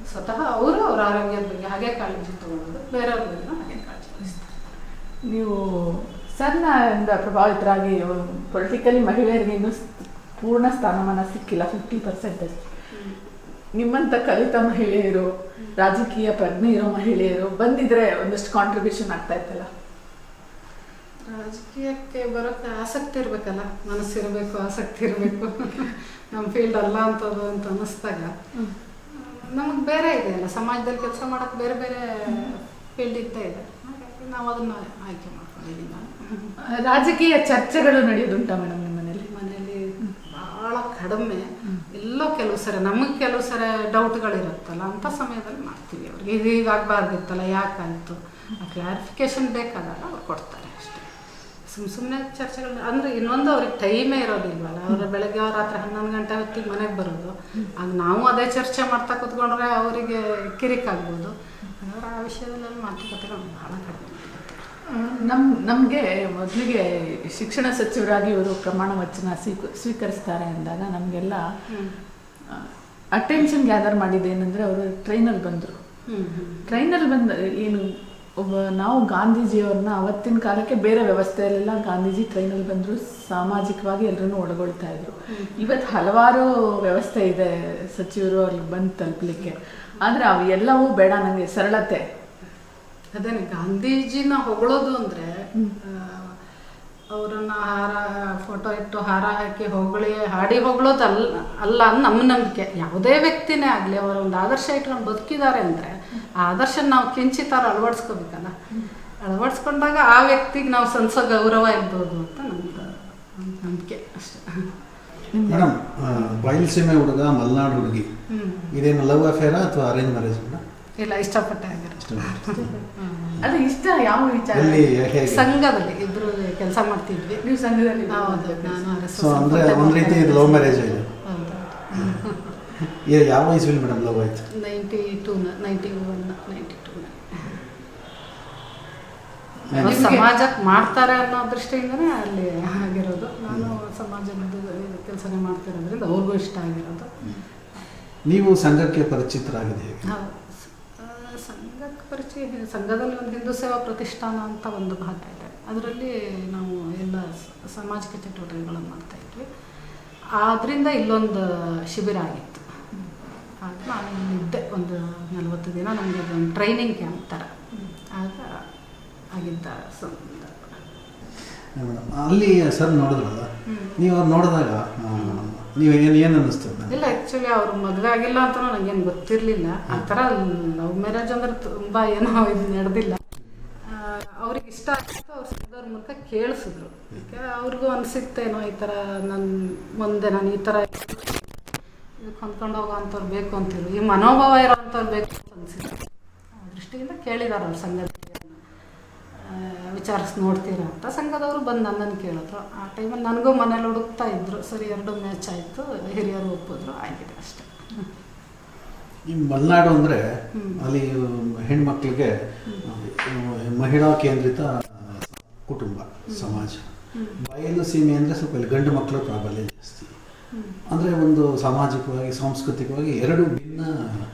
ಸ್ವತಃ ಅವರು ಅವ್ರ ಆರೋಗ್ಯದ ಬಗ್ಗೆ ಹಾಗೆ ಕಾಳಜಿ ತಗೊಳ್ಳೋದು, ಬೇರೆಯವ್ರ ಬಗ್ಗೆ ಹಾಗೆ ಕಾಳಜಿ ವಹಿಸ್ತಾರೆ. ನೀವು ಸರ್ನಿಂದ ಪ್ರಭಾವಿತರಾಗಿ ಪೊಲಿಟಿಕಲಿ ಮಹಿಳೆಯರಿಗೆ ಇನ್ನೂ ಪೂರ್ಣ ಸ್ಥಾನಮಾನ ಸಿಕ್ಕಿಲ್ಲ, 50% ಅಷ್ಟು. ನಿಮ್ಮಂಥ ಕಲಿತ ಮಹಿಳೆಯರು, ರಾಜಕೀಯ ಪ್ರಜ್ಞೆ ಇರೋ ಮಹಿಳೆಯರು ಬಂದಿದ್ರೆ ಒಂದಷ್ಟು ಕಾಂಟ್ರಿಬ್ಯೂಷನ್ ಆಗ್ತಾ ಇತ್ತಲ್ಲ? ರಾಜಕೀಯಕ್ಕೆ ಬರೋಕ್ಕೆ ಆಸಕ್ತಿ ಇರಬೇಕಲ್ಲ, ಮನಸ್ಸಿರಬೇಕು, ಆಸಕ್ತಿ ಇರಬೇಕು. ನಮ್ಮ ಫೀಲ್ಡ್ ಅಲ್ಲ ಅಂತದ್ದು ಅಂತ ಅನ್ನಿಸ್ದಾಗ ನಮಗೆ ಬೇರೆ ಇದೆ ಅಲ್ಲ, ಸಮಾಜದಲ್ಲಿ ಕೆಲಸ ಮಾಡೋಕ್ಕೆ ಬೇರೆ ಬೇರೆ ಫೀಲ್ಡ್ ಇದ್ದೇ ಇದೆ. ಹಾಗಾಗಿ ನಾವು ಅದನ್ನು ಆಯ್ಕೆ ಮಾಡ್ಕೊಂಡಿದ್ದೀವಿ. ನಾನು ರಾಜಕೀಯ ಚರ್ಚೆಗಳು ನಡೆಯೋದುಂಟಾ ಮೇಡಮ್ ನಿಮ್ಮ ಮನೇಲಿ? ಮನೇಲಿ ಭಾಳ ಕಡಿಮೆ. ಎಲ್ಲೋ ಕೆಲವು ಸರಿ ನಮಗೆ ಕೆಲವು ಸರಿ ಡೌಟ್ಗಳಿರುತ್ತಲ್ಲ, ಅಂಥ ಸಮಯದಲ್ಲಿ ಮಾಡ್ತೀವಿ. ಅವ್ರಿಗೆ ಇದು ಹೀಗಾಗಬಾರ್ದಿತ್ತಲ್ಲ, ಯಾಕಾಯಿತು, ಆ ಕ್ಲಾರಿಫಿಕೇಷನ್ ಬೇಕಾದಾಗ ಅವ್ರು ಕೊಡ್ತಾರೆ ಅಷ್ಟೇ. ಸುಮ್ಮನೆ ಚರ್ಚೆಗಳು ಅಂದರೆ ಇನ್ನೊಂದು ಅವ್ರಿಗೆ ಟೈಮೇ ಇರೋದಿಲ್ವಲ್ಲ. ಅವರು ಬೆಳಗ್ಗೆ ರಾತ್ರಿ 11 ಗಂಟೆ ಹೊತ್ತಿಗೆ ಮನೆಗೆ ಬರೋದು. ಆಗ ನಾವು ಅದೇ ಚರ್ಚೆ ಮಾಡ್ತಾ ಕೂತ್ಕೊಂಡ್ರೆ ಅವರಿಗೆ ಕಿರಿಕಾಗ್ಬೋದು. ಹಾಗಾದ್ರೆ ಆ ವಿಷಯದಲ್ಲಿ ಮಾತುಕತೆಗಳು ಭಾಳ ಕಡಿಮೆ. ನಮಗೆ ಮೊದಲಿಗೆ ಶಿಕ್ಷಣ ಸಚಿವರಾಗಿ ಇವರು ಪ್ರಮಾಣ ವಚನ ಸ್ವೀಕರಿಸ್ತಾರೆ ಅಂದಾಗ ನಮಗೆಲ್ಲ ಅಟೆನ್ಷನ್ ಗ್ಯಾದರ್ ಮಾಡಿದ್ದೇನೆಂದರೆ ಅವರು ಟ್ರೈನಲ್ಲಿ ಬಂದರು. ಟ್ರೈನಲ್ಲಿ ಬಂದ ಏನು ನಾವು ಗಾಂಧೀಜಿಯವ್ರನ್ನ ಅವತ್ತಿನ ಕಾಲಕ್ಕೆ ಬೇರೆ ವ್ಯವಸ್ಥೆಯಲ್ಲೆಲ್ಲ ಗಾಂಧೀಜಿ ಟ್ರೈನಲ್ಲಿ ಬಂದರು, ಸಾಮಾಜಿಕವಾಗಿ ಎಲ್ಲರನ್ನೂ ಒಳಗೊಳ್ತಾ ಇದ್ರು. ಇವತ್ತು ಹಲವಾರು ವ್ಯವಸ್ಥೆ ಇದೆ ಸಚಿವರು ಅಲ್ಲಿ ಬಂದು ತಲುಪಲಿಕ್ಕೆ, ಆದರೆ ಅವು ಎಲ್ಲವೂ ಬೇಡ. ನನಗೆ ಸರಳತೆ, ಅದೇನೆ ಗಾಂಧೀಜಿನ ಹೊಗಳೋದು ಅಂದರೆ ಅವರನ್ನು ಫೋಟೋ ಇಟ್ಟು ಹಾರ ಹಾಕಿ ಹಾಡಿ ಹೊಗಳೋದು ಅಲ್ಲ ಅಂತ ನಮ್ಮ ನಂಬಿಕೆ. ಯಾವುದೇ ವ್ಯಕ್ತಿನೇ ಆಗಲಿ ಅವರ ಒಂದು ಆದರ್ಶ ಇಟ್ಕೊಂಡು ಬದುಕಿದ್ದಾರೆ ಅಂದರೆ ಆ ಆದರ್ಶ ನಾವು ಕಿಂಚಿತಾರು ಅಳವಡಿಸ್ಕೋಬೇಕಲ್ಲ. ಅಳವಡಿಸ್ಕೊಂಡಾಗ ಆ ವ್ಯಕ್ತಿಗೆ ನಾವು ಸಲ್ಲಿಸೋ ಗೌರವ ಇರ್ಬೋದು ಅಂತ ನಮ್ದು ನಂಬಿಕೆ ಅಷ್ಟೇ. ಮೇಡಮ್, ಬಯಲುಸೀಮೆ ಹುಡುಗ ಮಲೆನಾಡು ಹುಡುಗಿ, ಇದೇನು ಲವ್ ಅಫೇರಾ ಅಥವಾ ಅರೇಂಜ್ ಮ್ಯಾರೇಜ್? ಇಲ್ಲ, ಇಷ್ಟಪಟ್ಟೆ ಆಗಿರೋ. ಅದು ಇಷ್ಟ ಯಾವ ವಿಚಾರ? ಸಂಘದಲ್ಲಿ ಇಬ್ರು ಕೆಲಸ ಮಾಡ್ತಿದ್ವಿ. ನೀವು ಸಂಘದಲ್ಲಿ? ಹೌದು, ನಾನು ಅಂದರೆ ಒಂದು ರೀತಿ ಇದು ಲವ್ ಮ್ಯಾರೇಜ್ ಇದೆ. ಯಾವ ವಯಸ್ಸಲ್ಲಿ ಮೇಡಮ್ ಲವ್ ಆಯ್ತು? 92 ಸಮಾಜಕ್ಕೆ ಮಾಡ್ತಾರೆ ಅನ್ನೋ ದೃಷ್ಟಿಯಿಂದನೇ ಅಲ್ಲಿ ಆಗಿರೋದು. ನಾನು ಸಮಾಜದ ಕೆಲಸನೇ ಮಾಡ್ತಿರೋದ್ರಿಂದ ಅವ್ರಿಗೂ ಇಷ್ಟ ಆಗಿರೋದು. ನೀವು ಸಂಘಕ್ಕೆ ಪರಿಚಿತರಾಗಿದೆ ಹೇಗೆ? ಸಂಘಕ್ಕೆ ಪರಿಚಯ, ಸಂಘದಲ್ಲಿ ಒಂದು ಹಿಂದೂ ಸೇವಾ ಪ್ರತಿಷ್ಠಾನ ಅಂತ ಒಂದು ಭಾಗ ಇದೆ. ಅದರಲ್ಲಿ ನಾವು ಎಲ್ಲ ಸಾಮಾಜಿಕ ಚಟುವಟಿಕೆಗಳನ್ನು ಮಾಡ್ತಾಯಿದ್ವಿ. ಆದ್ದರಿಂದ ಇಲ್ಲೊಂದು ಶಿಬಿರ ಆಗಿತ್ತು. ಆಗ ನಾನು ಇಲ್ಲಿದ್ದೆ ಒಂದು 40 ದಿನ. ನಮಗೆ ಒಂದು ಟ್ರೈನಿಂಗ್ ಕ್ಯಾಂಪ್ ಥರ ಆಗ ಆಗಿದ್ದ ಸಂದರ್ಭ. ಅಲ್ಲಿ ಸರ್ ನೋಡಿದ್ರಲ್ಲ, ನೀವು ಅವ್ರು ನೋಡಿದಾಗ ನೀವು ಏನು ಅನ್ನಿಸ್ತದೆ? ಇಲ್ಲ, ಆ್ಯಕ್ಚುಲಿ ಅವ್ರು ಮದುವೆ ಆಗಿಲ್ಲ ಅಂತ ನನಗೇನು ಗೊತ್ತಿರಲಿಲ್ಲ. ಆ ಥರ ಲವ್ ಮ್ಯಾರೇಜ್ ಅಂದ್ರೆ ತುಂಬ ಏನೋ ಇದು ನಡೆದಿಲ್ಲ. ಅವ್ರಿಗೆ ಇಷ್ಟ ಆಗ್ತಿತ್ತು, ಅವ್ರು ಸಿಗೋದ್ರ ಮೂಲಕ ಕೇಳಿಸಿದ್ರು. ಯಾಕೆ ಅವ್ರಿಗೂ ಅನಿಸುತ್ತೇನೋ ಈ ಥರ ಮುಂದೆ ನಾನು ಈ ಥರ ಇದಕ್ಕೆ ಹೊಂದ್ಕೊಂಡು ಹೋಗೋ ಅಂಥವ್ರು ಬೇಕು ಅಂತಿದ್ರು, ಈ ಮನೋಭಾವ ಇರೋ ಅಂಥವ್ರು ಬೇಕು ಅಂತ ಅನಿಸಿದ್ರು. ಆ ದೃಷ್ಟಿಯಿಂದ ಕೇಳಿದಾರೆ ಅವ್ರು ಸಂಘದ ವಿಚಾರಿಸಿ ನೋಡ್ತೀರಾ ಅಂತ. ಸಂಘದವರು ಬಂದು ನನ್ನನ್ನು ಕೇಳಿದ್ರು. ಆ ಟೈಮಲ್ಲಿ ನನಗೂ ಮನೇಲಿ ಹುಡುಕ್ತಾ ಇದ್ರು. ಸರಿ, 2 ಮ್ಯಾಚ್ ಆಯಿತು, ಹಿರಿಯರು ಒಪ್ಪಿದ್ರು, ಆಗಿದೆ ಅಷ್ಟೇ. ಈ ಮಲೆನಾಡು ಅಂದರೆ ಅಲ್ಲಿ ಹೆಣ್ಮಕ್ಳಿಗೆ ಮಹಿಳಾ ಕೇಂದ್ರಿತ ಕುಟುಂಬ ಸಮಾಜ. ಬಯಲು ಸೀಮೆ ಅಂದರೆ ಸ್ವಲ್ಪ ಇಲ್ಲಿ ಗಂಡು ಮಕ್ಕಳ ಪ್ರಾಬಲ್ಯ ಜಾಸ್ತಿ. ಅಂದರೆ ಒಂದು ಸಾಮಾಜಿಕವಾಗಿ ಸಾಂಸ್ಕೃತಿಕವಾಗಿ 2 ಭಿನ್ನ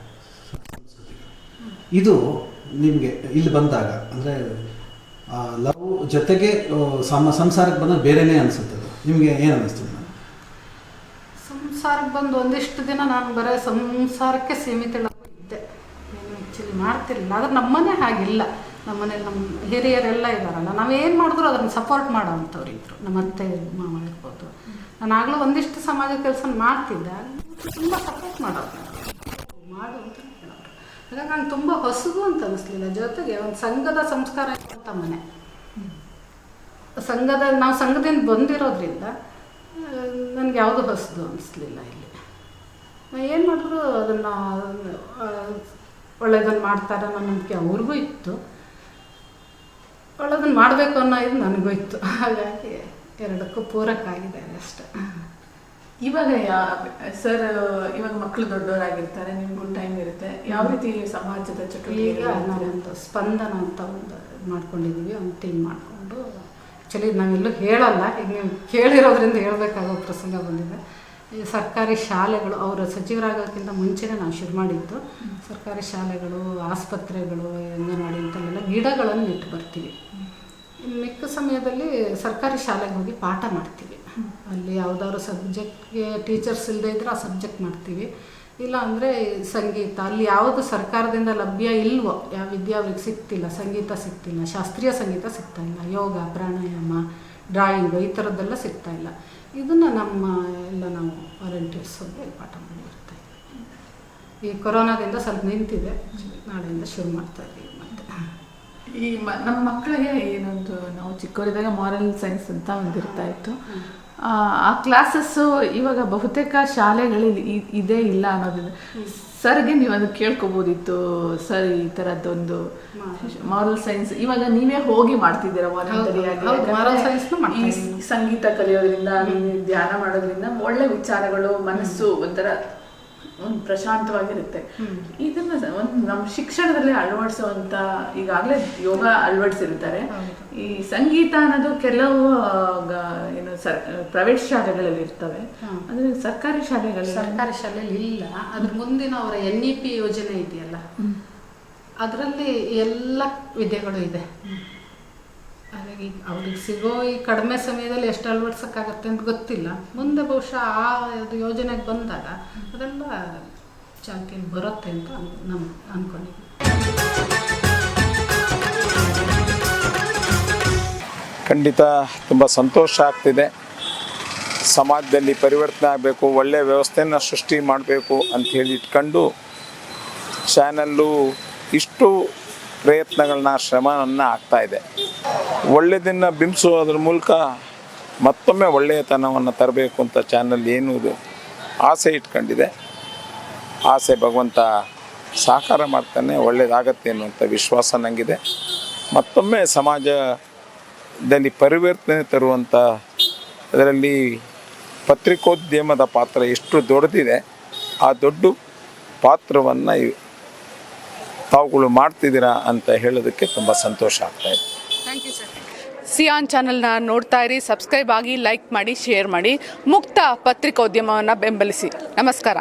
ಸಂಸ್ಕೃತಿಗಳು. ಇದು ನಿಮಗೆ ಇಲ್ಲಿ ಬಂದಾಗ ಅಂದರೆ ಲವ್ ಜೊತೆಗೆ ಸಂಸಾರಕ್ಕೆ ಬಂದಾಗ ಬೇರೆನೇ ಅನಿಸುತ್ತದೆ. ನಿಮಗೆ ಏನು ಅನ್ನಿಸ್ತದೆ? ಸಂಸಾರಕ್ಕೆ ಬಂದು ಒಂದಿಷ್ಟು ದಿನ ನಾನು ಬರೀ ಸಂಸಾರಕ್ಕೆ ಸೀಮಿತ ಇದ್ದೆ, ಏನು ಆ್ಯಕ್ಚುಲಿ ಮಾಡ್ತಿರಲಿಲ್ಲ. ಆದರೆ ನಮ್ಮನೆ ಹಾಗಿಲ್ಲ. ನಮ್ಮನೇಲಿ ನಮ್ಮ ಹಿರಿಯರೆಲ್ಲ ಇದ್ದಾರಲ್ಲ, ನಾವೇನು ಮಾಡಿದ್ರು ಅದನ್ನು ಸಪೋರ್ಟ್ ಮಾಡೋ ಅಂಥವ್ರು ಇದ್ದರು. ನಮ್ಮ ಅತ್ತೆ ಮಾವ ಇರ್ಬೋದು. ನಾನು ಆಗಲೂ ಒಂದಿಷ್ಟು ಸಮಾಜ ಕೆಲಸ ಮಾಡ್ತಿದ್ದೆ, ತುಂಬ ಸಪೋರ್ಟ್ ಮಾಡೋರು, ಮಾಡು ಅಂತ ಹೇಳೋರು. ಹಾಗಾಗಿ ನಂಗೆ ತುಂಬ ಹೊಸದು ಅಂತ ಅನ್ನಿಸ್ಲಿಲ್ಲ. ಜೊತೆಗೆ ಒಂದು ಸಂಘದ ಸಂಸ್ಕಾರ ಇರುವಂಥ ಮನೆ, ನಾವು ಸಂಘದಿಂದ ಬಂದಿರೋದ್ರಿಂದ ನನಗೆ ಯಾವುದು ಹೊಸದು ಅನ್ನಿಸ್ಲಿಲ್ಲ. ಇಲ್ಲಿ ಏನು ಮಾಡಿದ್ರು ಅದನ್ನು ಒಳ್ಳೆಯದನ್ನು ಮಾಡ್ತಾರೆ ಅನ್ನೋ ನಂಬಿಕೆ ಅವ್ರಿಗೂ ಇತ್ತು, ಒಳ್ಳೆಯದನ್ನು ಮಾಡಬೇಕು ಅನ್ನೋ ಇದು ನನಗೂ ಇತ್ತು. ಹಾಗಾಗಿ 2ಕ್ಕೂ ಪೂರಕ ಆಗಿದೆ ಅಷ್ಟೇ. ಇವಾಗ ಸರ್, ಇವಾಗ ಮಕ್ಕಳು ದೊಡ್ಡವರಾಗಿರ್ತಾರೆ, ನಿಮಗೂ ಟೈಮ್ ಇರುತ್ತೆ. ಯಾವ ರೀತಿ ಸಮಾಜದ ಚಟುವಟಿಕೆ? ಈಗ ನಾವೊಂದು ಸ್ಪಂದನ ಅಂತ ಒಂದು ಮಾಡ್ಕೊಂಡಿದ್ದೀವಿ, ಒಂದು ಟೀಮ್ ಮಾಡಿಕೊಂಡು. ಆ್ಯಕ್ಚುಲಿ ನಾವೆಲ್ಲೂ ಹೇಳಲ್ಲ, ಈಗ ನೀವು ಕೇಳಿರೋದ್ರಿಂದ ಹೇಳಬೇಕಾಗೋ ಪ್ರಸಂಗ ಬಂದಿದೆ. ಈ ಸರ್ಕಾರಿ ಶಾಲೆಗಳು, ಅವರು ಸಚಿವರಾಗೋಕ್ಕಿಂತ ಮುಂಚೆನೇ ನಾವು ಶುರು ಮಾಡಿದ್ದು. ಸರ್ಕಾರಿ ಶಾಲೆಗಳು, ಆಸ್ಪತ್ರೆಗಳು, ಅಂಗನವಾಡಿ ಇಂಥಲ್ಲೆಲ್ಲ ಗಿಡಗಳನ್ನು ಇಟ್ಟು ಬರ್ತೀವಿ. ಮಿಕ್ಕ ಸಮಯದಲ್ಲಿ ಸರ್ಕಾರಿ ಶಾಲೆಗೆ ಹೋಗಿ ಪಾಠ ಮಾಡ್ತೀವಿ. ಅಲ್ಲಿ ಯಾವುದಾದ್ರು ಸಬ್ಜೆಕ್ಟ್ಗೆ ಟೀಚರ್ಸ್ ಇಲ್ಲದೆ ಇದ್ದರೆ ಆ ಸಬ್ಜೆಕ್ಟ್ ಮಾಡ್ತೀವಿ. ಇಲ್ಲ ಅಂದರೆ ಸಂಗೀತ, ಅಲ್ಲಿ ಯಾವುದು ಸರ್ಕಾರದಿಂದ ಲಭ್ಯ ಇಲ್ವೋ, ಯಾವ ವಿದ್ಯೆ ಅವ್ರಿಗೆ ಸಿಗ್ತಿಲ್ಲ, ಸಂಗೀತ ಸಿಗ್ತಿಲ್ಲ, ಶಾಸ್ತ್ರೀಯ ಸಂಗೀತ ಸಿಗ್ತಾಯಿಲ್ಲ, ಯೋಗ, ಪ್ರಾಣಾಯಾಮ, ಡ್ರಾಯಿಂಗು ಈ ಥರದ್ದೆಲ್ಲ ಸಿಗ್ತಾಯಿಲ್ಲ. ಇದನ್ನು ನಾವು ವಾಲಂಟಿಯರ್ಸ್ ಹೋಗಿ ಪಾಠ ಮಾಡಿರ್ತಾಯಿದ್ವಿ. ಈ ಕೊರೋನಾದಿಂದ ಸ್ವಲ್ಪ ನಿಂತಿದೆ, ನಾಳೆಯಿಂದ ಶುರು ಮಾಡ್ತಾಯಿದ್ದೀವಿ. ಮತ್ತು ಈ ನಮ್ಮ ಮಕ್ಕಳಿಗೆ ಏನೊಂದು, ನಾವು ಚಿಕ್ಕವರಿದ್ದಾಗ ಮಾರಲ್ ಸೈನ್ಸ್ ಅಂತ ಒಂದಿರ್ತಾ ಇತ್ತು. ಆ ಕ್ಲಾಸಸ್ಸು ಇವಾಗ ಬಹುತೇಕ ಶಾಲೆಗಳಲ್ಲಿ ಇದೇ ಇಲ್ಲ ಅನ್ನೋದಿದೆ. ಸರ್ಗೆ ನೀವು ಅದು ಕೇಳ್ಕೊಬೋದಿತ್ತು, ಸರ್ ಈ ಥರದ್ದೊಂದು ಮಾರಲ್ ಸೈನ್ಸ್ ಇವಾಗ ನೀವೇ ಹೋಗಿ ಮಾಡ್ತಿದ್ದೀರಾ ವಾಲಂಟರಿ ಆಗಿ. moral science ನು ಈ ಸಂಗೀತ ಕಲಿಯೋದ್ರಿಂದ, ಧ್ಯಾನ ಮಾಡೋದ್ರಿಂದ ಒಳ್ಳೆ ವಿಚಾರಗಳು, ಮನಸ್ಸು ಒಂಥರ ಒಂದು ಪ್ರಶಾಂತವಾಗಿರುತ್ತೆ. ಇದನ್ನ ಒಂದು ನಮ್ಮ ಶಿಕ್ಷಣದಲ್ಲಿ ಅಳವಡಿಸುವಂತ, ಈಗಾಗಲೇ ಯೋಗ ಅಳವಡಿಸಿರ್ತಾರೆ. ಈ ಸಂಗೀತ ಅನ್ನೋದು ಕೆಲವು ಏನು ಪ್ರೈವೇಟ್ ಶಾಲೆಗಳಲ್ಲಿ ಇರ್ತವೆ, ಅಂದ್ರೆ ಸರ್ಕಾರಿ ಶಾಲೆಯಲ್ಲಿ ಇಲ್ಲ. ಅದ್ರ ಮುಂದಿನ ಅವರ NEP ಯೋಜನೆ ಇದೆಯಲ್ಲ, ಅದರಲ್ಲಿ ಎಲ್ಲ ವಿದ್ಯೆಗಳು ಇದೆ. ಹಾಗಾಗಿ ಅವ್ರಿಗೆ ಸಿಗೋ ಈ ಕಡಿಮೆ ಸಮಯದಲ್ಲಿ ಎಷ್ಟು ಅಳವಡಿಸೋಕ್ಕಾಗತ್ತೆ ಅಂತ ಗೊತ್ತಿಲ್ಲ. ಮುಂದೆ ಬಹುಶಃ ಆ ಯೋಜನೆಗೆ ಬಂದಾಗ ಅದೆಲ್ಲ ಚಾಲ್ತಿಯಲ್ಲಿ ಬರುತ್ತೆ ಅಂತ ನಮ್ಗೆ ಅಂದ್ಕೊಂಡಿದ್ವಿ. ಖಂಡಿತ ತುಂಬ ಸಂತೋಷ ಆಗ್ತಿದೆ. ಸಮಾಜದಲ್ಲಿ ಪರಿವರ್ತನೆ ಆಗಬೇಕು, ಒಳ್ಳೆಯ ವ್ಯವಸ್ಥೆಯನ್ನು ಸೃಷ್ಟಿ ಮಾಡಬೇಕು ಅಂಥೇಳಿ ಇಟ್ಕೊಂಡು ಚಾನಲ್ಲು ಇಷ್ಟು ಪ್ರಯತ್ನಗಳನ್ನ, ಶ್ರಮವನ್ನು ಆಗ್ತಾಯಿದೆ. ಒಳ್ಳೆಯದನ್ನು ಬಿಂಬಿಸೋದ್ರ ಮೂಲಕ ಮತ್ತೊಮ್ಮೆ ಒಳ್ಳೆಯತನವನ್ನು ತರಬೇಕು ಅಂತ ಚಾನಲ್ ಏನು ಆಸೆ ಇಟ್ಕೊಂಡಿದೆ. ಆಸೆ ಭಗವಂತ ಸಹಕಾರ ಮಾಡ್ತಾನೆ, ಒಳ್ಳೆಯದಾಗತ್ತೆ ಅನ್ನುವಂಥ ವಿಶ್ವಾಸ ನನಗಿದೆ. ಮತ್ತೊಮ್ಮೆ ಸಮಾಜದಲ್ಲಿ ಪರಿವರ್ತನೆ ತರುವಂಥ ಅದರಲ್ಲಿ ಪತ್ರಿಕೋದ್ಯಮದ ಪಾತ್ರ ಎಷ್ಟು ದೊಡ್ಡದಿದೆ, ಆ ದೊಡ್ಡ ಪಾತ್ರವನ್ನು ತಾವುಗಳು ಮಾಡ್ತಿದ್ದೀರಾ ಅಂತ ಹೇಳೋದಕ್ಕೆ ತುಂಬ ಸಂತೋಷ ಆಗ್ತಾಯಿದೆ. Thank you sir. ಸಿಯಾನ್ ಚಾನಲ್ನ ನೋಡ್ತಾ ಇರಿ, ಸಬ್ಸ್ಕ್ರೈಬ್ ಆಗಿ, ಲೈಕ್ ಮಾಡಿ, ಶೇರ್ ಮಾಡಿ, ಮುಕ್ತ ಪತ್ರಿಕೋದ್ಯಮವನ್ನು ಬೆಂಬಲಿಸಿ. ನಮಸ್ಕಾರ.